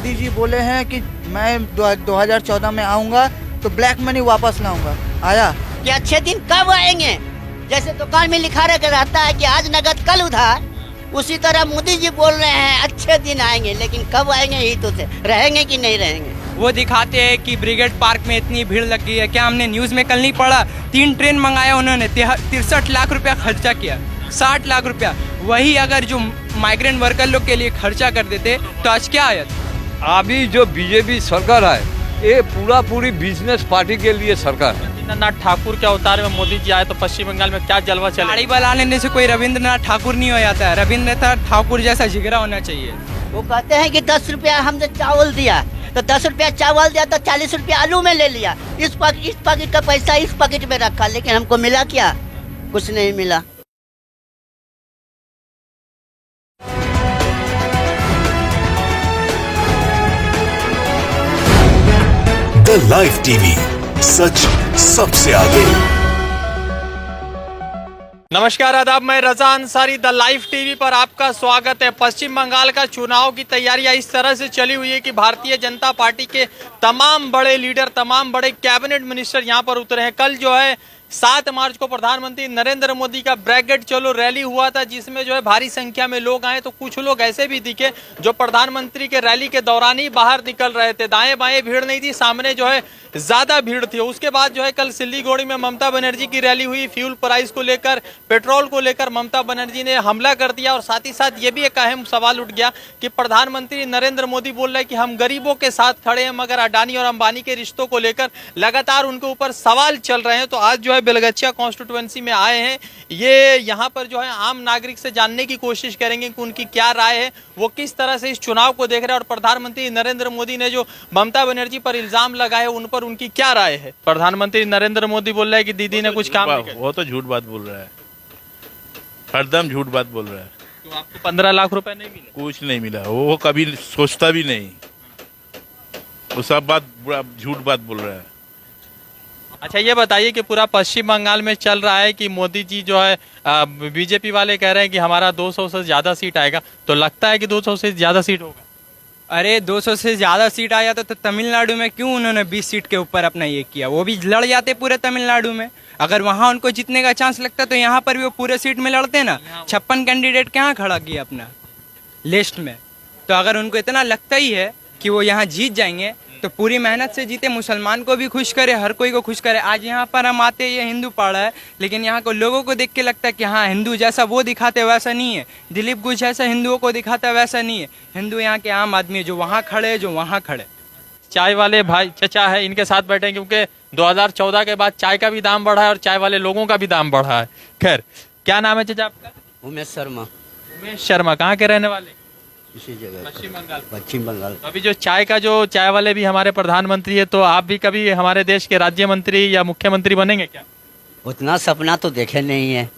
मोदी जी बोले हैं कि मैं 2014 में आऊँगा तो ब्लैक मनी वापस लाऊंगा। आया? कि अच्छे दिन कब आएंगे? जैसे दुकान में लिखा रहता है कि आज नगद कल उधार, उसी तरह मोदी जी बोल रहे हैं अच्छे दिन आएंगे, लेकिन कब आएंगे ही तो से रहेंगे कि नहीं रहेंगे। वो दिखाते हैं कि ब्रिगेड पार्क में इतनी भीड़ लग गई है। क्या हमने न्यूज़ में कल नहीं पढ़ा? 3 ट्रेन मंगाया उन्होंने, 63 लाख रुपया खर्चा किया, 60 लाख रुपया। वही अगर जो माइग्रेंट वर्कर लोग के लिए खर्चा कर देते तो आज क्या आया? अभी जो बीजेपी सरकार है ये पूरी बिजनेस पार्टी के लिए सरकार है। रविंद्रनाथ ठाकुर के अवतार में मोदी जी आए तो पश्चिम बंगाल में क्या जलवा चले? गाड़ी बला लेने से कोई रविंद्रनाथ ठाकुर नहीं हो जाता है। रविंद्रनाथ ठाकुर जैसा जिगरा होना चाहिए। वो कहते हैं कि 10 रुपया हमने चावल दिया, तो 10 रुपया चावल दिया तो 40 रुपया आलू में ले लिया। इस पॉकेट का पैसा इस पॉकेट में रखा, लेकिन हमको मिला क्या? कुछ नहीं मिला। द लाइव टीवी, सच सबसे आगे। नमस्कार, आदाब, मैं रजा अंसारी। द लाइव टीवी पर आपका स्वागत है। पश्चिम बंगाल का चुनाव की तैयारियां इस तरह से चली हुई है कि भारतीय जनता पार्टी के तमाम बड़े लीडर, तमाम बड़े कैबिनेट मिनिस्टर यहां पर उतरे हैं। कल जो है 7 मार्च को प्रधानमंत्री नरेंद्र मोदी का ब्रैकेट चलो रैली हुआ था, जिसमें जो है भारी संख्या में लोग आए। तो कुछ लोग ऐसे भी दिखे जो प्रधानमंत्री के रैली के दौरान ही बाहर निकल रहे थे। दाएं बाएं भीड़ नहीं थी, सामने जो है ज्यादा भीड़ थी। उसके बाद जो है कल सिल्लीगुड़ी में ममता बनर्जी की रैली हुई। फ्यूल प्राइस को लेकर, पेट्रोल को लेकर ममता बनर्जी ने हमला कर दिया। और साथ ही साथ ये भी एक अहम सवाल उठ गया कि प्रधानमंत्री नरेंद्र मोदी बोल रहे हैं कि हम गरीबों के साथ खड़े हैं, मगर अडानी और अंबानी के रिश्तों को लेकर लगातार उनके ऊपर सवाल चल रहे हैं। तो आज जो है बेलगछिया कॉन्स्टिट्यूएंसी में आए हैं। ये यहाँ पर जो है आम नागरिक से जानने की कोशिश करेंगे कि उनकी क्या राय है, वो किस तरह से इस चुनाव को देख रहे हैं, और प्रधानमंत्री नरेंद्र मोदी ने जो ममता बनर्जी पर इल्जाम लगाए उन पर उनकी क्या राय है। प्रधानमंत्री नरेंद्र मोदी बोल रहे हैं कि दीदी ने कुछ काम नहीं किया। वो तो झूठ बात बोल रहा है, हरदम झूठ बात बोल रहा है। तो आपको 15 लाख रुपए नहीं मिले? कुछ नहीं मिला, वो कभी सोचता भी नहीं। वो सब बात झूठ बात बोल रहा है। अच्छा, ये बताइए कि पूरा पश्चिम बंगाल में चल रहा है कि मोदी जी जो है बीजेपी वाले कह रहे हैं कि हमारा 200 से ज्यादा सीट आएगा, तो लगता है कि 200 से ज्यादा सीट होगा? अरे 200 से ज्यादा सीट आ जाता तो तमिलनाडु में क्यों उन्होंने 20 सीट के ऊपर अपना ये किया? वो भी लड़ जाते पूरे तमिलनाडु में। अगर वहां उनको जीतने का चांस लगता तो यहाँ पर भी वो पूरे सीट में लड़ते ना। 56 कैंडिडेट कहाँ खड़ा किया अपना लिस्ट में? तो अगर उनको इतना लगता ही है कि वो यहाँ जीत जाएंगे तो पूरी मेहनत से जीते, मुसलमान को भी खुश करे, हर कोई को खुश करे। आज यहाँ पर हम आते, ये हिंदू पड़ा है, लेकिन यहाँ को लोगों को देख के लगता है कि हाँ हिंदू जैसा वो दिखाते वैसा नहीं है, दिलीप घोष जैसा हिंदुओं को दिखाता है वैसा नहीं है। हिंदू यहाँ के आम आदमी है, जो वहाँ खड़े, जो वहाँ खड़े। चाय वाले भाई चचा है, इनके साथ बैठे, क्योंकि 2014 के बाद चाय का भी दाम बढ़ा है और चाय वाले लोगों का भी दाम बढ़ा है। खैर, क्या नाम है चचा आपका? उमेश शर्मा। उमेश शर्मा, कहाँ के रहने वाले? इसी जगह, पश्चिम बंगाल। अभी जो चाय वाले भी हमारे प्रधानमंत्री है, तो आप भी कभी हमारे देश के राज्य मंत्री या मुख्यमंत्री बनेंगे क्या? उतना सपना तो देखे नहीं है।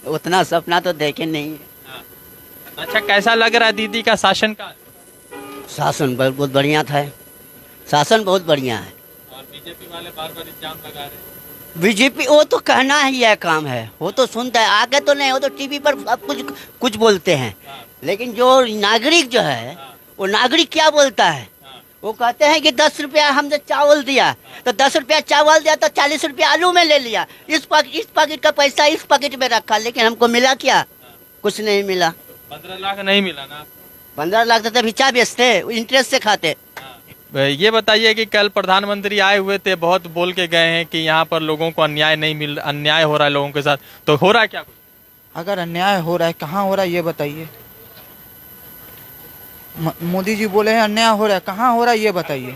उतना सपना तो देखे नहीं है। अच्छा, कैसा लग रहा है दीदी का शासन का? शासन बहुत बढ़िया था, शासन बहुत बढ़िया है। और बीजेपी वाले बार-बार इल्जाम लगा रहे हैं। बीजेपी वो तो कहना ही यह काम है, वो तो सुनता है, आगे तो नहीं, वो तो टीवी पर सब कुछ बोलते हैं। लेकिन जो नागरिक जो है, वो नागरिक क्या बोलता है? वो कहते हैं कि 10 रुपया हमने चावल दिया, तो 10 रुपया चावल दिया तो 40 रुपया आलू में ले लिया। इस पॉकेट का पैसा इस पॉकेट में रखा, लेकिन हमको मिला क्या? कुछ नहीं मिला। 15 लाख नहीं मिला ना? 15 लाख तो तभी चाय बेचते, इंटरेस्ट से खाते। ये बताइए कि कल प्रधानमंत्री आए हुए थे, बहुत बोल के गए हैं कि यहाँ पर लोगों को अन्याय हो रहा है लोगों के साथ, तो हो रहा है क्या? अगर अन्याय हो रहा है, कहाँ हो रहा है ये बताइए। मोदी जी बोले हैं अन्याय हो रहा है, कहाँ हो रहा है ये बताइए।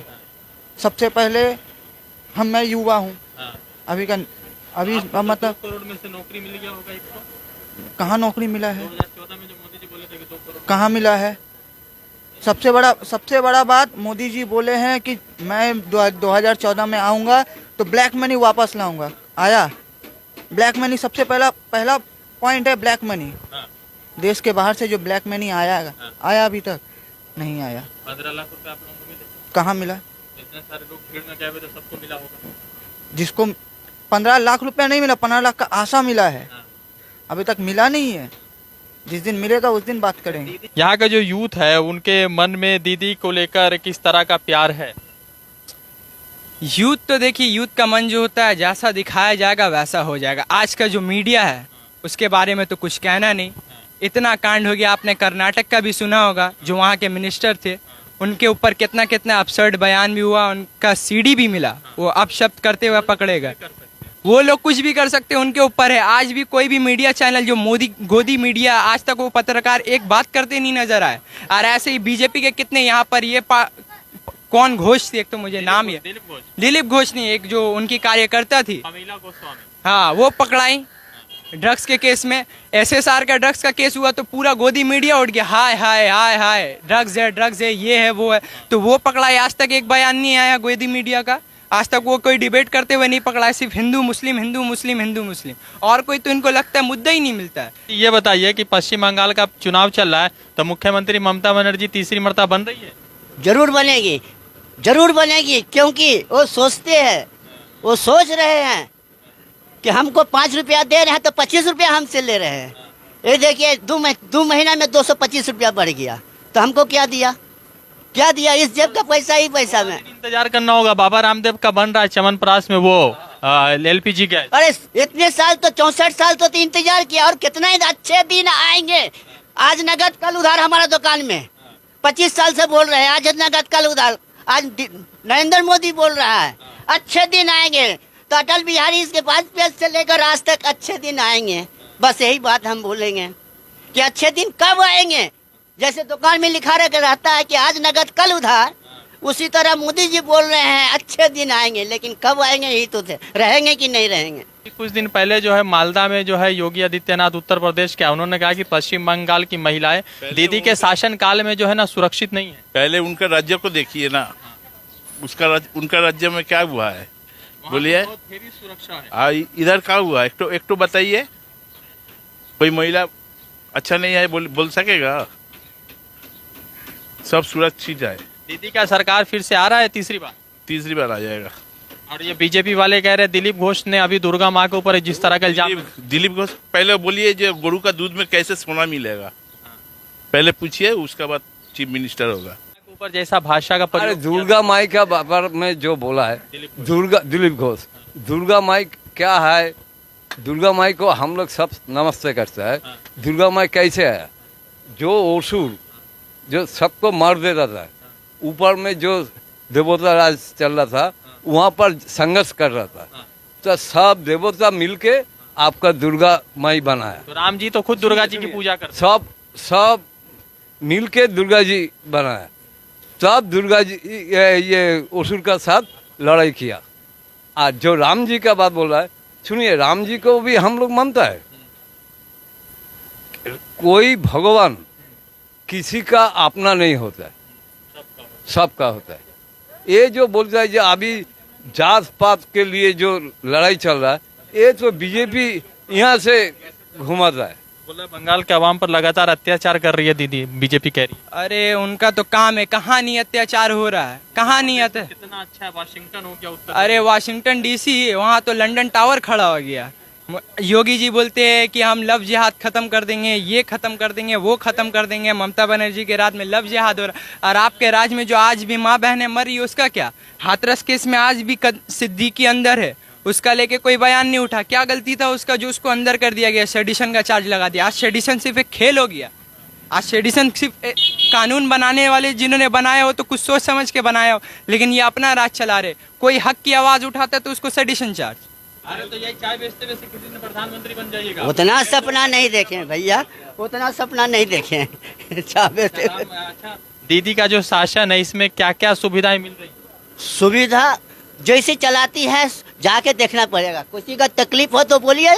सबसे पहले मैं युवा हूँ, अभी मतलब करोड़ में से नौकरी मिल गया होगा एक को? कहाँ नौकरी मिला है? 2014 में जो मोदी जी बोले थे कि 2 करोड़ कहाँ मिला है? सबसे बड़ा बात, मोदी जी बोले हैं कि मैं 2014 में आऊँगा तो ब्लैक मनी वापस लाऊंगा। आया? ब्लैक मनी सबसे पहला पॉइंट है, ब्लैक मनी। देश के बाहर से जो ब्लैक मनी आया अभी तक नहीं आया। 15 लाख रुपए आप लोगों को मिले? कहाँ मिला? इतने सारे लोग भीड़ में गए हुए थे, सबको मिला होगा। जिसको 15 लाख रुपया नहीं मिला, 15 लाख का आशा मिला है, अभी तक मिला नहीं है। जिस दिन मिलेगा उस दिन बात करेंगे। यहाँ का जो यूथ है उनके मन में दीदी को लेकर किस तरह का प्यार है? यूथ तो देखिए, यूथ का मन जो होता है जैसा दिखाया जाएगा वैसा हो जाएगा। आज का जो मीडिया है उसके बारे में तो कुछ कहना नहीं। इतना कांड हो गया, आपने कर्नाटक का भी सुना होगा, जो वहाँ के मिनिस्टर थे उनके ऊपर कितना कितना अपसर्ड बयान भी हुआ, उनका सीडी भी मिला, वो अपशब्द करते हुए पकड़े गए। वो लोग कुछ भी कर सकते हैं, उनके ऊपर है। आज भी कोई भी मीडिया चैनल जो गोदी मीडिया, आज तक वो पत्रकार एक बात करते नहीं नजर आए। और ऐसे ही बीजेपी के कितने यहाँ पर ये कौन घोष थी, एक तो मुझे नाम ये दिलीप घोष नहीं, एक जो उनकी कार्यकर्ता थी, हाँ, वो पकड़ाई ड्रग्स के केस में। SSR का ड्रग्स का केस हुआ तो पूरा गोदी मीडिया उठ गया, हाय हाय हाय हाय, ड्रग्स है, ये है वो है, तो वो पकड़ाई। आज तक एक बयान नहीं आया गोदी मीडिया का, आज तक वो कोई डिबेट करते हुए नहीं पकड़ा है। सिर्फ हिंदू मुस्लिम हिंदू मुस्लिम हिंदू मुस्लिम, और कोई तो इनको लगता है मुद्दा ही नहीं मिलता है। ये बताइए कि पश्चिम बंगाल का चुनाव चल रहा है तो मुख्यमंत्री ममता बनर्जी तीसरी मर्तबा बन रही है? जरूर बनेगी, जरूर बनेगी, क्योंकि वो सोचते हैं, वो सोच रहे हैं कि हमको 5 रुपया दे रहे हैं तो 25 रुपया हमसे ले रहे हैं। ये देखिए 2 महीना में 225 रुपया बढ़ गया, तो हमको क्या दिया, क्या दिया? इस जेब का पैसा ही पैसा में इंतजार करना होगा। बाबा रामदेव का बन रहा है च्यवनप्राश में वो LPG गैस। अरे इतने साल तो 64 साल तो इंतजार किया, और कितना ही अच्छे दिन आएंगे। आज नगद कल उधार हमारा दुकान में, 25 साल से बोल रहे हैं, आज नगद कल उधार। आज नरेंद्र मोदी बोल रहा है अच्छे दिन आएंगे, तो अटल बिहारी इसके 5 पेज से लेकर आज तक अच्छे दिन आएंगे। बस यही बात हम बोलेंगे कि अच्छे दिन कब आएंगे। जैसे दुकान में लिखा रहता है कि आज नगद कल उधार, उसी तरह मोदी जी बोल रहे हैं अच्छे दिन आएंगे, लेकिन कब आएंगे यही तो थे, रहेंगे कि नहीं रहेंगे। कुछ दिन पहले जो है मालदा में जो है योगी आदित्यनाथ उत्तर प्रदेश के, उन्होंने कहा कि पश्चिम बंगाल की महिलाएं दीदी के शासन काल में जो है ना सुरक्षित नहीं है। पहले उनका राज्य को देखिए ना, उनका राज्य में क्या हुआ है बोलिए। सुरक्षा है, इधर क्या हुआ, एक तो बताइए। कोई महिला अच्छा नहीं है बोल सकेगा? सब सुरक्षित है। दीदी का सरकार फिर से आ रहा है तीसरी बार आ जाएगा। और ये बीजेपी वाले कह रहे हैं दिलीप घोष ने अभी दुर्गा माँ के ऊपर जिस तरह का इल्जाम। दिलीप घोष पहले बोलिए जो गरु का दूध में कैसे सोना मिलेगा, पहले पूछिए, उसके बाद चीफ मिनिस्टर होगा। ऊपर जैसा भाषा का अरे दुर्गा माई का बाबर में जो बोला है दिलीप घोष, दुर्गा माई क्या है? दुर्गा माई को हम लोग सब नमस्ते करते हैं। दुर्गा माई कैसे है? जो असुर जो सबको मार देता था, ऊपर में जो देवता राज चल रहा था, वहाँ पर संघर्ष कर रहा था, तो सब देवता मिलके आपका दुर्गा माई बनाया। तो राम जी तो खुद दुर्गा जी की पूजा करते, सब मिलके दुर्गा जी बनाया, तब दुर्गा जी ये असुर का साथ लड़ाई किया। आज जो राम जी का बात बोल रहा है, सुनिए, राम जी को भी हम लोग मानता है। कोई भगवान किसी का अपना नहीं होता है, सबका होता है। ये जो बोलता है जो अभी जात पात के लिए जो लड़ाई चल रहा है, ये तो बीजेपी यहाँ से घुमाता है। बोला बंगाल के अवाम पर लगातार अत्याचार कर रही है दीदी, बीजेपी कह रही है। अरे उनका तो काम है, कहाँ नहीं अत्याचार हो रहा है, कहाँ नहीं आता। कितना अच्छा है, वाशिंगटन हो गया उत्तर। अरे वाशिंगटन DC, वहाँ तो लंदन टावर खड़ा हो गया। योगी जी बोलते हैं कि हम लव जिहाद खत्म कर देंगे, ये खत्म कर देंगे, वो खत्म कर देंगे। ममता बनर्जी के राज में लव जिहाद हो रहा, और आपके राज में जो आज भी माँ बहनें मर रही है उसका क्या? हाथरस केस में आज भी सिद्दीकी अंदर है, उसका लेके कोई बयान नहीं उठा। क्या गलती था उसका जो उसको अंदर कर दिया गया, सेडिशन का चार्ज लगा दिया। आज सेडिशन सिर्फ एक खेल हो गया। आज सेडिशन सिर्फ कानून बनाने वाले जिन्होंने बनाया हो तो कुछ सोच समझ के बनाया हो, लेकिन ये अपना राज चला रहे। कोई हक की आवाज उठाता है तो उसको सेडिशन चार्ज। अरे तो यही चाय बेचते बेचते किसी दिन प्रधानमंत्री बन जाइएगा। उतना सपना नहीं देखे भैया, उतना सपना नहीं देखे। अच्छा, दीदी का जो शासन है इसमें क्या क्या सुविधाएं मिल रही? सुविधा जैसे चलाती है जाके देखना पड़ेगा। किसी का तकलीफ हो तो बोलिए,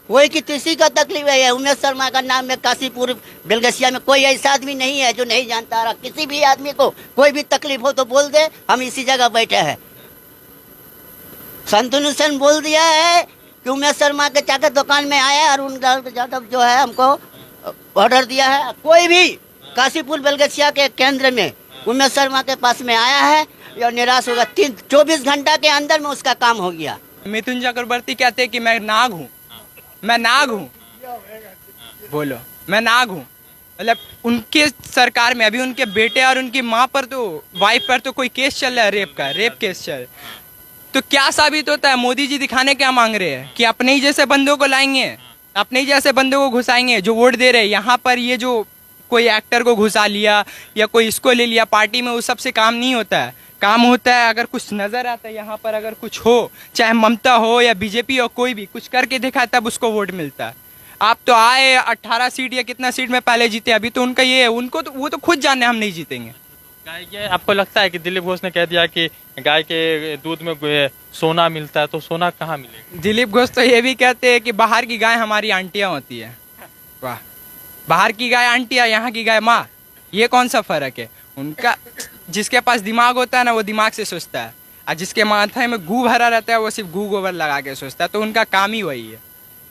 कोई की किसी का तकलीफ है। उमेश शर्मा का नाम है, काशीपुर बेलगसिया में कोई ऐसा आदमी नहीं है जो नहीं जानता रहा। किसी भी आदमी को कोई भी तकलीफ हो तो बोल दे, हम इसी जगह बैठे हैं। संतनु सेन बोल दिया है कि उमेश शर्मा के जाकर दुकान में आया और उन यादव जो है हमको ऑर्डर दिया है। कोई भी काशीपुर बेलगसिया के केंद्र में उमेश शर्मा के पास में आया है या निराश होगा, 24 घंटा के अंदर में उसका काम हो गया। मिथुन चक्रवर्ती कहते हैं कि मैं नाग हूँ, मैं नाग हूँ। बोलो मैं नाग हूँ। मतलब उनके सरकार में अभी उनके बेटे और उनकी माँ पर तो, वाइफ पर तो कोई केस चल रहा है, रेप केस चल रहा है। तो क्या साबित होता है? मोदी जी दिखाने क्या मांग रहे हैं कि अपने ही जैसे बंदों को लाएंगे, अपने ही जैसे बंदों को घुसाएंगे जो वोट दे रहे हैं। यहाँ पर ये जो कोई एक्टर को घुसा लिया या कोई इसको ले लिया पार्टी में, उस सबसे काम नहीं होता है। काम होता है अगर कुछ नजर आता है यहाँ पर, अगर कुछ हो, चाहे ममता हो या बीजेपी हो, कोई भी कुछ करके दिखा तब उसको वोट मिलता है। आप तो आए 18 सीट या कितना सीट में पहले जीते, अभी तो उनका ये है, उनको तो वो तो खुद जाने हम नहीं जीतेंगे। ये आपको लगता है कि दिलीप घोष ने कह दिया कि गाय के दूध में सोना मिलता है, तो सोना कहाँ मिलेगा? दिलीप घोष तो ये भी कहते हैं कि बाहर की गाय हमारी आंटियां होती है। वाह, बाहर की गाय आंटियां, यहाँ की गाय माँ, ये कौन सा फर्क है? उनका जिसके पास दिमाग होता है ना, वो दिमाग से सोचता है, और जिसके माथे में गू भरा रहता है वो सिर्फ गू गोबर लगा के सोचता है। तो उनका काम ही वही है,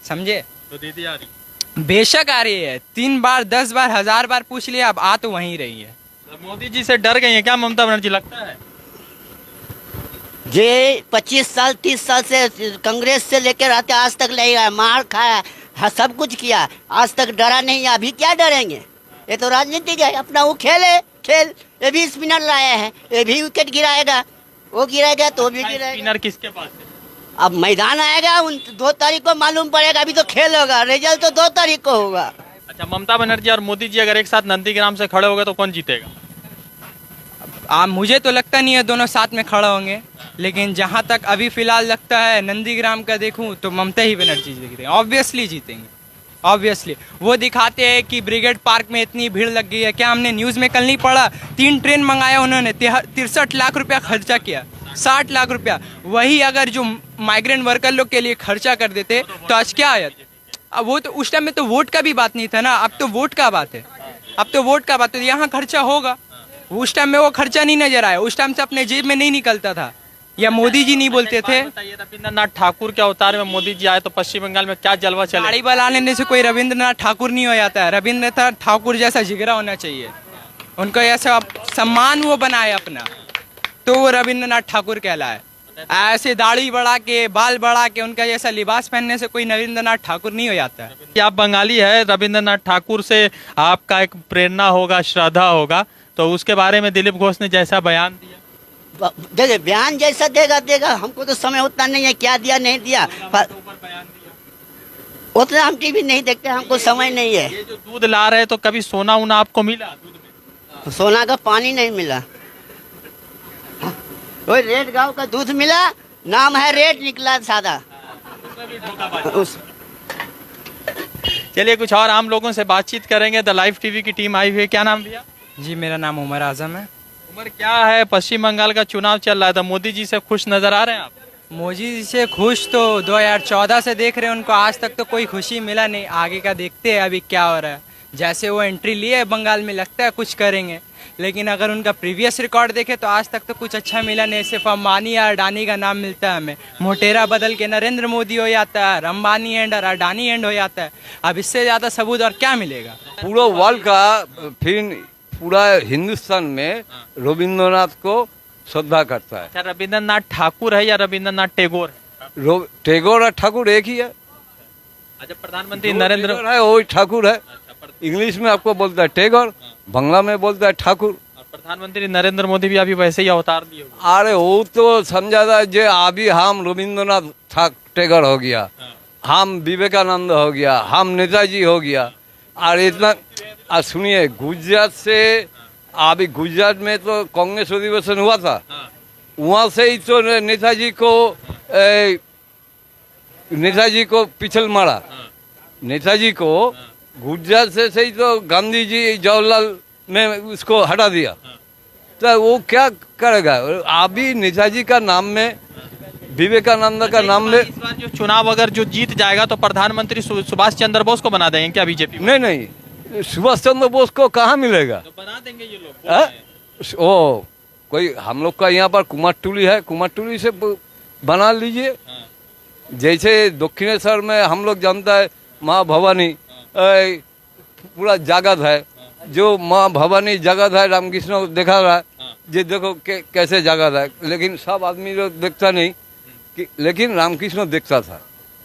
समझे? तो दीदी आ रही, बेशक आ रही है, 3 बार 10 बार 1000 बार पूछ लिया, अब आ तो वहीं रही है। तो मोदी जी से डर गई है क्या ममता बनर्जी, लगता है? जे 25 साल 30 साल से कांग्रेस से लेकर आते आज तक ले गया, मार खाया, सब कुछ किया, आज तक डरा नहीं है। अभी क्या डरेंगे? ये तो राजनीति है, अपना वो खेल है, खेल। ये भी स्पिनर लाया है, ये भी विकेट गिराएगा, वो गिराएगा तो भी गिराएगा। स्पिनर किसके पास है? अब मैदान आएगा, 2 तारीख को मालूम पड़ेगा। अभी तो खेल होगा, रिजल्ट तो 2 तारीख को होगा। अच्छा, ममता बनर्जी और मोदी जी अगर एक साथ नंदीग्राम से खड़े हो गए तो कौन जीतेगा? मुझे तो लगता नहीं है दोनों साथ में खड़ा होंगे, लेकिन जहां तक अभी फिलहाल लगता है नंदीग्राम का देखूं तो ममता ही बनर्जी दिख रही है, ऑब्वियसली जीतेंगे। ऑब्वियसली वो दिखाते हैं कि ब्रिगेड पार्क में इतनी भीड़ लग गई है। क्या हमने न्यूज़ में कल नहीं पढ़ा? 3 ट्रेन मंगाया उन्होंने, 63 लाख रुपया खर्चा किया, 60 लाख रुपया। वही अगर जो माइग्रेंट वर्कर लोग के लिए खर्चा कर देते तो आज क्या आया? अब वो तो उस टाइम में तो वोट का भी बात नहीं था ना, अब तो वोट का बात है, अब तो वोट का बात है। यहाँ खर्चा होगा, उस टाइम में वो खर्चा नहीं नजर आया, उस टाइम से अपने जेब में नहीं निकलता था, या मोदी जी नहीं बोलते थे। रविंद्रनाथ ठाकुर के अवतार में मोदी जी आए तो पश्चिम बंगाल में क्या जलवा चले? गाड़ी बला लेने से कोई रविंद्रनाथ ठाकुर नहीं हो जाता है। रविंद्रनाथ ठाकुर जैसा जिगरा होना चाहिए, उनको ऐसा सम्मान वो बनाए अपना, तो वो रविंद्रनाथ ठाकुर कहलाए। ऐसे दाढ़ी बढ़ा के, बाल बढ़ा के, उनका जैसा लिबास पहनने से कोई रविंद्रनाथ ठाकुर नहीं हो जाता है। आप बंगाली है, रविंद्रनाथ ठाकुर से आपका एक प्रेरणा होगा, श्रद्धा होगा, तो उसके बारे में दिलीप घोष ने जैसा बयान दिया, देखिए बयान जैसा देगा, हमको तो समय उतना नहीं है, क्या दिया नहीं दिया, उतना हम टीवी नहीं देखते, हमको समय नहीं है। ये जो दूध ला रहे तो कभी सोना उना आपको मिला दूध में? सोना का पानी नहीं मिला, कोई रेड गांव का दूध मिला, नाम है रेड, निकला सादा। चलिए कुछ और आम लोगों से बातचीत करेंगे। द लाइव टीवी की टीम आई हुई है। क्या नाम भैया? जी, मेरा नाम उमर आजम है। उमर, क्या है, पश्चिम बंगाल का चुनाव चल रहा है, तो मोदी जी से खुश नजर आ रहे हैं आप? मोदी जी से खुश तो 2014 से देख रहे हैं, उनको आज तक तो कोई खुशी मिला नहीं। आगे का देखते हैं अभी क्या हो रहा है। जैसे वो एंट्री लिए है बंगाल में, लगता है कुछ करेंगे, लेकिन अगर उनका प्रीवियस रिकॉर्ड देखे तो आज तक तो कुछ अच्छा मिला नहीं। सिर्फ अंबानी या अडानी का नाम मिलता है हमें, मोटेरा बदल के नरेंद्र मोदी हो जाता है, अंबानी एंड और अडानी एंड हो जाता है। अब इससे ज़्यादा सबूत और क्या मिलेगा? पूरा वर्ल्ड का, फिर पूरा हिंदुस्तान में रविंद्रनाथ को श्रद्धा करता है। अच्छा, रविंद्रनाथ ठाकुर है या रविंद्रनाथ टैगोर है? टैगोर और ठाकुर एक ही है। अच्छा, प्रधानमंत्री नरेंद्र है, वही ठाकुर है। इंग्लिश में आपको बोलता है टैगोर, बांग्ला में बोलता है ठाकुर। प्रधानमंत्री नरेंद्र मोदी भी अभी वैसे ही अवतार दिए हुए। अरे वो तो समझा था जो अभी हम रविंद्रनाथ टैगोर हो गया, हम विवेकानंद हो गया, हम नेताजी हो गया। और इतना सुनिए, गुजरात से अभी गुजरात में तो कांग्रेस अधिवेशन हुआ था, वहाँ से ही तो नेताजी को पिछल मारा। नेताजी को गुजरात से ही तो गांधी जी जवाहरलाल ने उसको हटा दिया, तो वो क्या करेगा? अभी नेताजी का नाम में, विवेकानंद का नाम में। इस बार जो चुनाव अगर जो जीत जाएगा तो प्रधानमंत्री सुभाष चंद्र बोस को बना देंगे क्या बीजेपी? नहीं, सुभाष चंद्र बोस को कहाँ मिलेगा? तो बना देंगे ये लोग। ओ कोई हम लोग का यहाँ पर कुमारटुली है, कुमारटुली से बना लीजिए। जैसे दक्षिणेश्वर में हम लोग जानता है माँ भवानी पूरा जगत है, जो माँ भवानी जगत है, रामकृष्ण देखा रहा है, ये देखो कैसे जगत है, लेकिन सब आदमी लोग देखता नहीं लेकिन रामकृष्ण देखता था।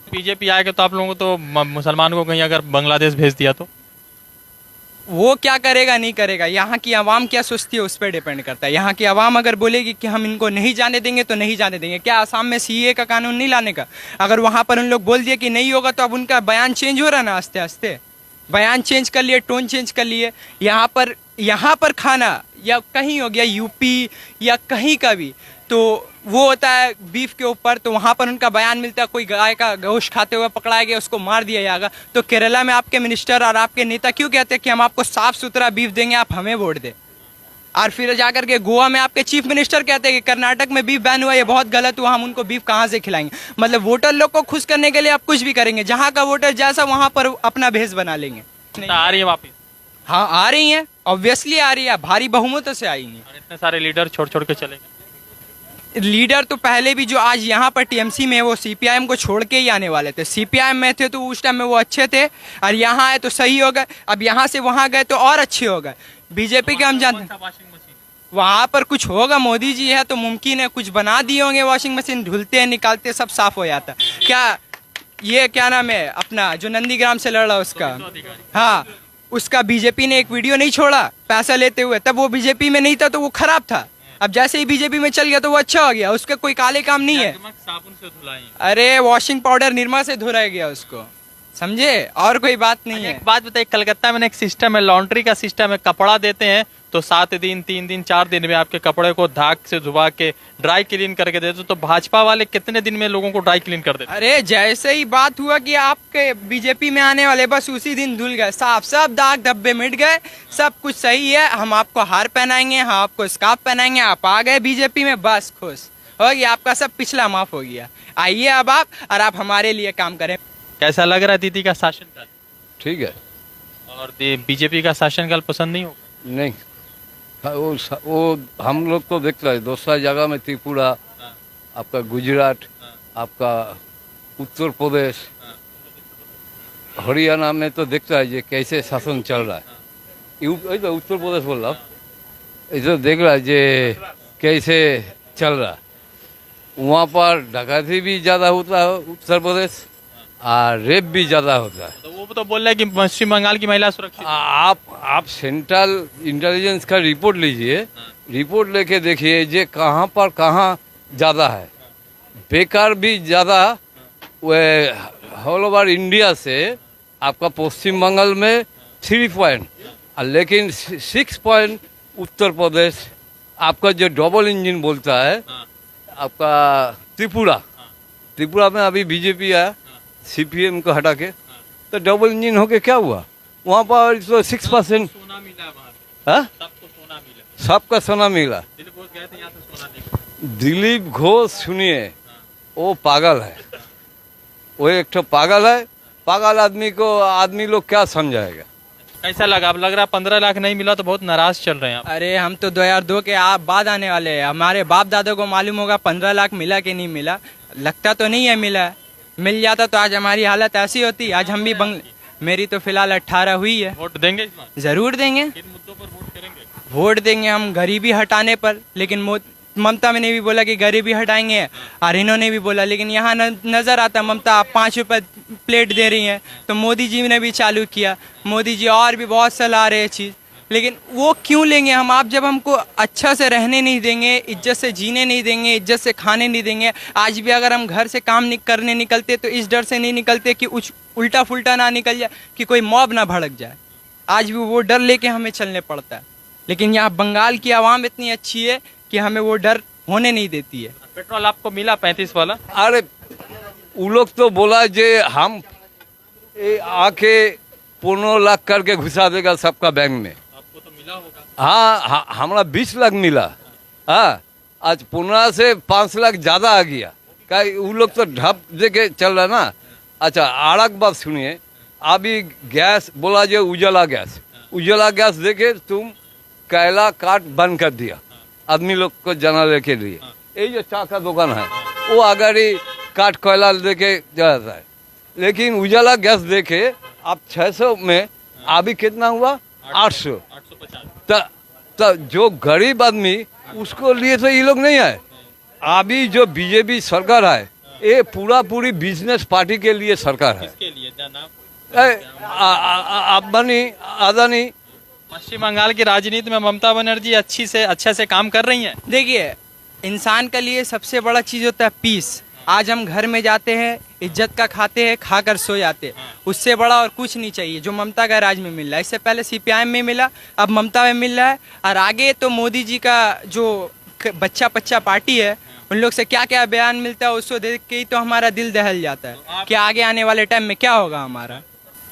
बीजेपी आएगा तो आप लोगों को तो मुसलमानों को कहीं अगर बांग्लादेश भेज दिया तो? वो क्या करेगा नहीं करेगा, यहाँ की आवाम क्या सोचती है उस पर डिपेंड करता है। यहाँ की आवाम अगर बोलेगी कि हम इनको नहीं जाने देंगे तो नहीं जाने देंगे। क्या आसाम में सीए का कानून नहीं लाने का? अगर वहाँ पर उन लोग बोल दिए कि नहीं होगा तो अब उनका बयान चेंज हो रहा ना, आस्ते आस्ते बयान चेंज कर लिए, टोन चेंज कर लिए। यहाँ पर खाना या कहीं हो गया यूपी या कहीं का भी, तो वो होता है बीफ के ऊपर, तो वहाँ पर उनका बयान मिलता है कोई गाय का गोश्त खाते हुए पकड़ाया गया उसको मार दिया जाएगा। तो केरला में आपके मिनिस्टर और आपके नेता क्यों कहते हैं कि हम आपको साफ सुथरा बीफ देंगे, आप हमें वोट दें? और फिर जाकर के गोवा में आपके चीफ मिनिस्टर कहते हैं कि कर्नाटक में बीफ बैन हुआ, ये बहुत गलत हुआ, हम उनको बीफ कहाँ से खिलाएंगे? मतलब वोटर लोग को खुश करने के लिए आप कुछ भी करेंगे, जहाँ का वोटर जैसा वहाँ पर अपना भेष बना लेंगे। आ रही है वापिस? हाँ आ रही हैं, ऑब्वियसली आ रही है, भारी बहुमतों से आई हैं। और इतने सारे लीडर छोड़ छोड़ के चले गए। लीडर तो पहले भी जो आज यहाँ पर टीएमसी में वो सीपीआईएम को छोड़ के ही आने वाले थे। सीपीआईएम में थे तो उस टाइम में वो अच्छे थे, और यहाँ आए तो सही हो गए। अब यहाँ से वहाँ गए तो और अच्छे हो गए। बीजेपी के हम जानते हैं वहाँ पर कुछ होगा, मोदी जी है तो मुमकिन है कुछ बना दिए होंगे वॉशिंग मशीन, धुलते हैं निकालते सब साफ हो जाता। क्या ये क्या नाम है अपना जो नंदीग्राम से लड़ रहा उसका, हाँ उसका बीजेपी ने एक वीडियो नहीं छोड़ा पैसा लेते हुए, तब वो बीजेपी में नहीं था तो वो खराब था। अब जैसे ही बीजेपी में चल गया तो वो अच्छा हो गया, उसका कोई काले काम नहीं है। साबुन से धुलाई। अरे वॉशिंग पाउडर निरमा से धुलाया गया उसको, समझे, और कोई बात नहीं है। एक बात बताइए, कलकत्ता में एक सिस्टम है, लॉन्ड्री का सिस्टम है, कपड़ा देते हैं तो 7 दिन 3 दिन 4 दिन में आपके कपड़े को धाक से धुबा के ड्राई क्लीन करके देते। तो भाजपा वाले कितने दिन में लोगों को ड्राई क्लीन कर देते? अरे जैसे ही बात हुआ कि आपके बीजेपी में आने वाले बस उसी दिन धुल गए, साफ सब दाग धब्बे मिट गए, सब कुछ सही है, हम आपको हार पहनाएंगे, हम आपको स्कार्फ पहनाएंगे, आप आ गए बीजेपी में, बस खुश हो गया, आपका सब पिछला माफ हो गया। आइए अब आप, और आप हमारे लिए काम करें। कैसा लग रहा है दीदी का शासनकाल? ठीक है। और बीजेपी का शासनकाल पसंद नहीं होगा? नहीं, वो हम लोग तो देखते हैं दूसरा जगह में त्रिपुरा, आपका गुजरात, आपका उत्तर प्रदेश, हरियाणा में तो देखता है ये कैसे शासन चल रहा है। तो उत्तर प्रदेश बोल रहा हूँ, इधर देख रहा है ये कैसे चल रहा है। वहाँ पर डकैती भी ज़्यादा होता है उत्तर प्रदेश, और रेप भी ज़्यादा होता है। तो वो तो बोल रहे हैं कि पश्चिम बंगाल की महिला सुरक्षित। आप सेंट्रल इंटेलिजेंस का रिपोर्ट लीजिए, रिपोर्ट लेके देखिए ये कहाँ पर कहाँ ज़्यादा है। बेकार भी ज़्यादा ऑल ओवर इंडिया से आपका पश्चिम बंगाल में 3 पॉइंट, लेकिन 6 पॉइंट उत्तर प्रदेश। आपका जो डबल इंजन बोलता है आपका त्रिपुरा में अभी बीजेपी आया सीपीएम को हटा के, तो डबल इंजन होके क्या हुआ वहाँ पर? तो 6% सोना मिला है वहाँ, हाँ, सबको सोना मिला, सबका सोना मिला। दिलीप घोष गए थे यहाँ से सोना लेकर। दिलीप घोष सुनिए, वो पागल है, वो एक तो पागल है। पागल आदमी को आदमी लोग क्या समझाएगा? कैसा लगा? अब लग रहा है 15 लाख नहीं मिला तो बहुत नाराज चल रहे हैं आप। अरे हम तो 2002 के बाद आने वाले हैं, हमारे बाप दादा को मालूम होगा 15 लाख मिला कि नहीं मिला। लगता तो नहीं है मिला है, मिल जाता तो आज हमारी हालत ऐसी होती। आज हम भी मेरी तो फिलहाल 18 हुई है। वोट देंगे इस बार? जरूर देंगे। किन मुद्दों पर वोट करेंगे? वोट देंगे हम गरीबी हटाने पर, लेकिन ममता ने भी बोला कि गरीबी हटाएंगे, और इन्होंने भी बोला, लेकिन यहाँ नजर आता ममता 5 रुपए प्लेट दे रही हैं, तो मोदी जी ने भी चालू किया। मोदी जी और भी बहुत सलाह रहे चीज़, लेकिन वो क्यों लेंगे हम? आप जब हमको अच्छा से रहने नहीं देंगे, इज्जत से जीने नहीं देंगे, इज्जत से खाने नहीं देंगे। आज भी अगर हम घर से काम करने निकलते तो इस डर से नहीं निकलते कि उल्टा फुल्टा ना निकल जाए, कि कोई मॉब ना भड़क जाए। आज भी वो डर लेके हमें चलने पड़ता है। लेकिन यहाँ बंगाल की आवाम इतनी अच्छी है कि हमें वो डर होने नहीं देती है। पेट्रोल आपको मिला 35 वाला? अरे वो लोग तो बोला जे हम आके 15 लाख करके घुसा देगा सबका बैंक में। आपको तो मिला होगा? हाँ, हमारा 20 लाख मिला। हाँ, आज 15 से 5 लाख ज़्यादा आ गया। क्या वो लोग तो ढप दे के चल रहा ना। अच्छा, आड़क बात सुनिए, अभी गैस बोला जो उजाला गैस देके तुम कैला काट बंद कर दिया आदमी लोग को जनाने के लिए। ये जो चाय का दुकान है वो अगर ही काट कोयला देके जाता है, लेकिन उजाला गैस देके आप 600 में अभी कितना हुआ? 800। तो जो गरीब आदमी उसको लिए तो ये लोग नहीं आए। अभी जो बीजेपी सरकार है ये पूरी बिजनेस पार्टी के लिए सरकार है। किसके लिए? अंबानी, अदानी, पश्चिम बंगाल की राजनीति में ममता बनर्जी अच्छे से काम कर रही हैं। देखिए, इंसान के लिए सबसे बड़ा चीज होता है पीस। आज हम घर में जाते हैं, इज्जत का खाते हैं, खाकर सो जाते हैं, उससे बड़ा और कुछ नहीं चाहिए जो ममता का राज में मिल रहा है। इससे पहले सीपीआईएम में मिला, अब ममता में मिल रहा है, और आगे तो मोदी जी का जो बच्चा बच्चा पार्टी है, उन लोग से क्या क्या बयान मिलता है उसको देख के ही तो हमारा दिल दहल जाता है कि आगे आने वाले टाइम में क्या होगा हमारा।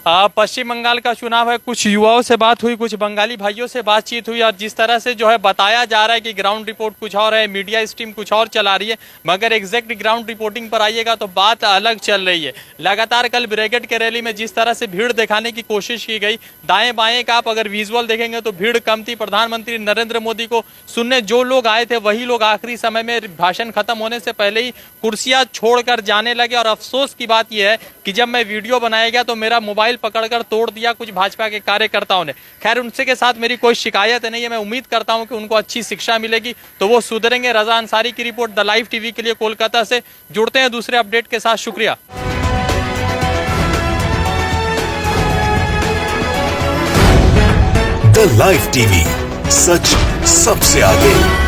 पश्चिम बंगाल का चुनाव है, कुछ युवाओं से बात हुई, कुछ बंगाली भाइयों से बातचीत हुई, और जिस तरह से जो है बताया जा रहा है कि ग्राउंड रिपोर्ट कुछ और है, मीडिया स्ट्रीम कुछ और चला रही है, मगर एग्जैक्ट ग्राउंड रिपोर्टिंग पर आइएगा तो बात अलग चल रही है। लगातार कल ब्रिगेड के रैली में जिस तरह से भीड़ दिखाने की कोशिश की गई, दाएं बाएं का आप अगर विजुअल देखेंगे तो भीड़ कम थी। प्रधानमंत्री नरेंद्र मोदी को सुनने जो लोग आए थे वही लोग आखिरी समय में भाषण खत्म होने से पहले ही कुर्सियां छोड़कर जाने लगे। और अफसोस की बात यह है कि जब मैं वीडियो बनाया गया तो मेरा मोबाइल पकड़कर तोड़ दिया कुछ भाजपा के कार्यकर्ताओं ने। खैर, उनसे के साथ मेरी कोई शिकायत नहीं है, मैं उम्मीद करता हूं कि उनको अच्छी शिक्षा मिलेगी तो वो सुधरेंगे। रजा अंसारी की रिपोर्ट द लाइव टीवी के लिए कोलकाता से। जुड़ते हैं दूसरे अपडेट के साथ, शुक्रिया। द लाइव टीवी, सच सबसे आगे।